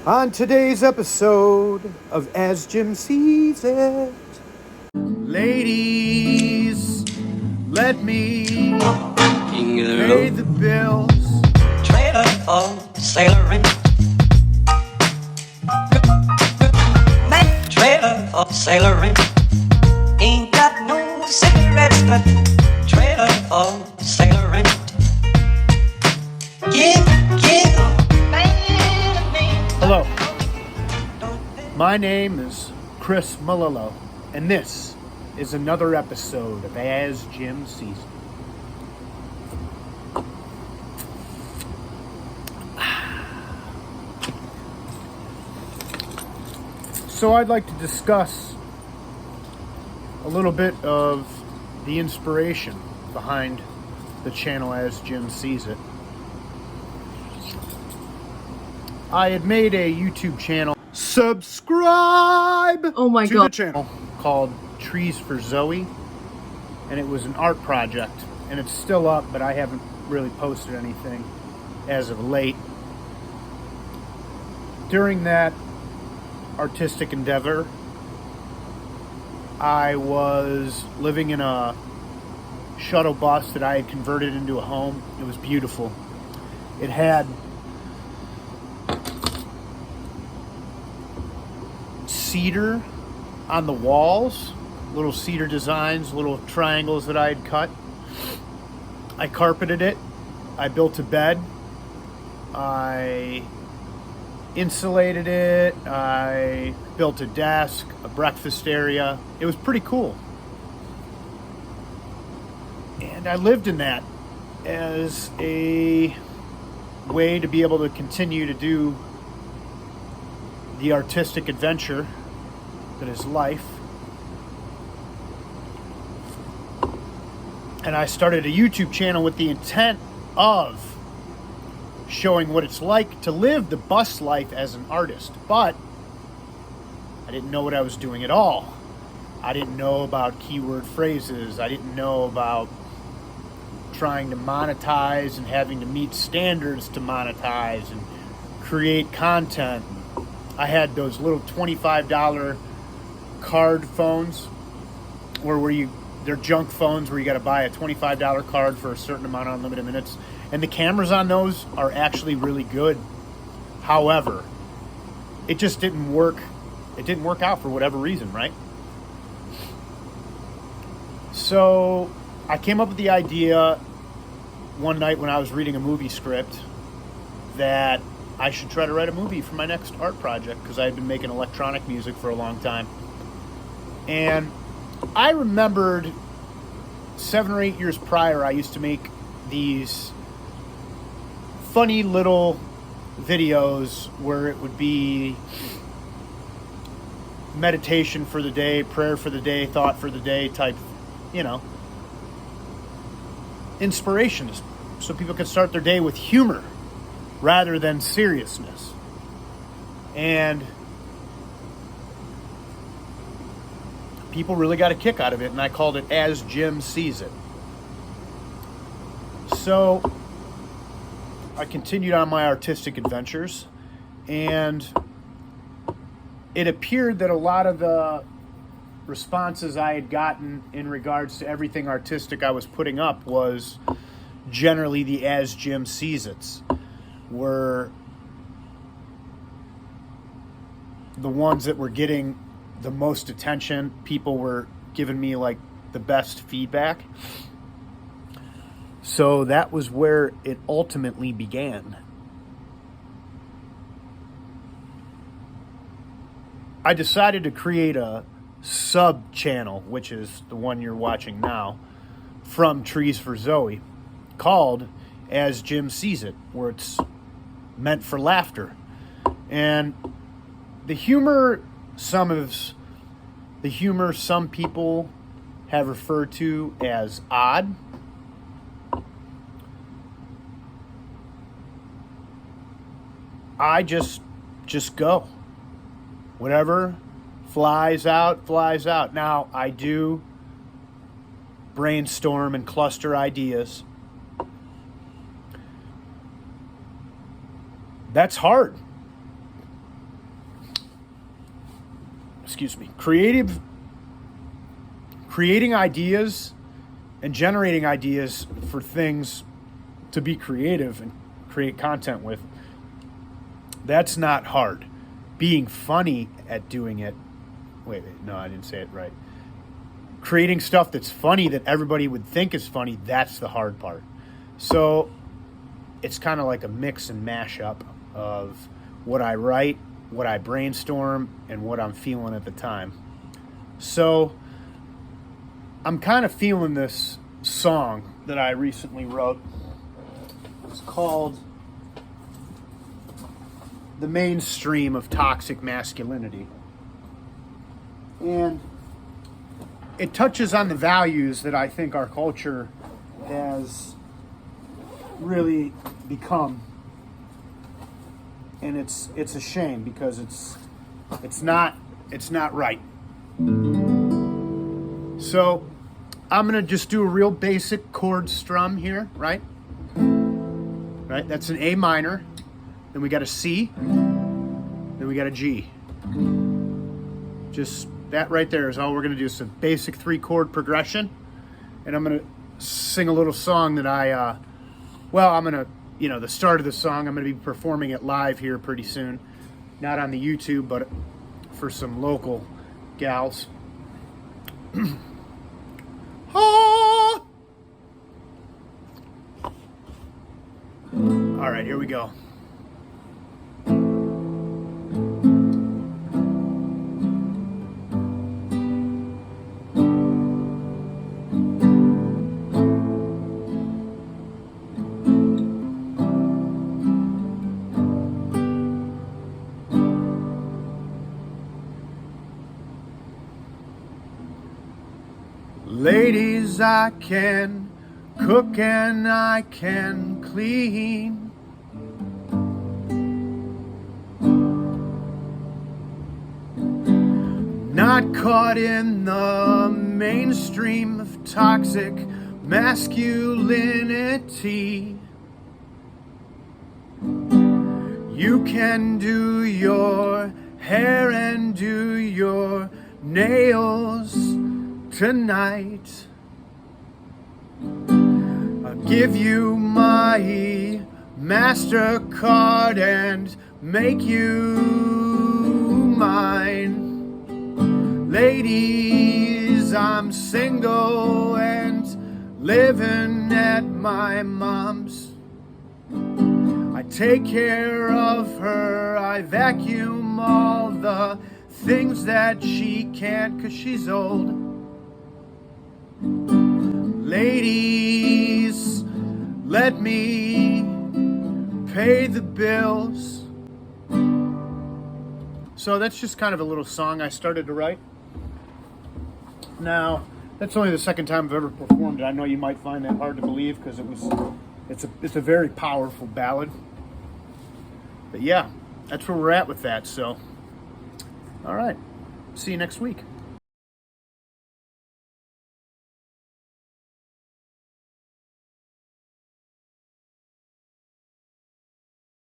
On today's episode of As Jim Sees It, ladies, let me pay the bills. Trailer for sailoring. That trailer for sailoring. Ain't got no cigarettes, but trailer for sailoring. Give Hello, my name is Chris Malillo, and this is another episode of As Jim Sees It. So I'd like to discuss a little bit of the inspiration behind the channel As Jim Sees It. I had made a YouTube channel. Subscribe Oh my to God. the channel called Trees for Zoe, and it was an art project, and it's still up, but I haven't really posted anything as of late. During that artistic endeavor, I was living in a shuttle bus that I had converted into a home. It was beautiful. It had cedar on the walls, little cedar designs, little triangles that I had cut. I carpeted it. I built a bed. I insulated it. I built a desk, a breakfast area. It was pretty cool. And I lived in that as a way to be able to continue to do the artistic adventure that is life. And I started a YouTube channel with the intent of showing what it's like to live the bus life as an artist. But I didn't know what I was doing at all. I didn't know about keyword phrases. I didn't know about trying to monetize and having to meet standards to monetize and create content. I had those little $25 card phones where they're junk phones where you got to buy a $25 card for a certain amount of unlimited minutes. And the cameras on those are actually really good. However, it just didn't work. It didn't work out for whatever reason, right? So I came up with the idea one night when I was reading a movie script that I should try to write a movie for my next art project, because I had been making electronic music for a long time. And I remembered 7 or 8 years prior, I used to make these funny little videos where it would be meditation for the day, prayer for the day, thought for the day type, inspirations, so people could start their day with humor rather than seriousness. And people really got a kick out of it, and I called it As Jim Sees It. So I continued on my artistic adventures, and it appeared that a lot of the responses I had gotten in regards to everything artistic I was putting up was generally the As Jim Sees It's were the ones that were getting the most attention. People were giving me like the best feedback. So that was where it ultimately began. I decided to create a sub channel, which is the one you're watching now, from Trees for Zoe, called As Jim Sees It, where it's meant for laughter. And the humor, some people have referred to as odd. I just go. Whatever flies out, flies out. Now, I do brainstorm and cluster ideas. That's hard. creating ideas and generating ideas for things to be creative and create content with. That's not hard. Being funny at doing it. Wait, no, I didn't say it right. Creating stuff that's funny that everybody would think is funny, that's the hard part. So it's kind of like a mix and mash up of what I write, what I brainstorm, and what I'm feeling at the time. So I'm kind of feeling this song that I recently wrote. It's called The Mainstream of Toxic Masculinity. And it touches on the values that I think our culture has really become. And it's a shame because it's not right. So I'm gonna just do a real basic chord strum here, right? Right, that's an A minor. Then we got a C. Then we got a G. Just that right there is all we're gonna do. It's a basic 3-chord progression. And I'm gonna sing a little song that I'm gonna, the start of the song, I'm gonna be performing it live here pretty soon. Not on the YouTube, but for some local gals. Ah! All right, here we go. Ladies, I can cook and I can clean. Not caught in the mainstream of toxic masculinity. You can do your hair and do your nails tonight. I'll give you my MasterCard and make you mine. Ladies, I'm single and living at my mom's. I take care of her, I vacuum all the things that she can't 'cause she's old. Ladies, let me pay the bills. So that's just kind of a little song I started to write. Now, that's only the second time I've ever performed it. I know you might find that hard to believe because it's a very powerful ballad. But yeah, that's where we're at with that. So, all right, see you next week.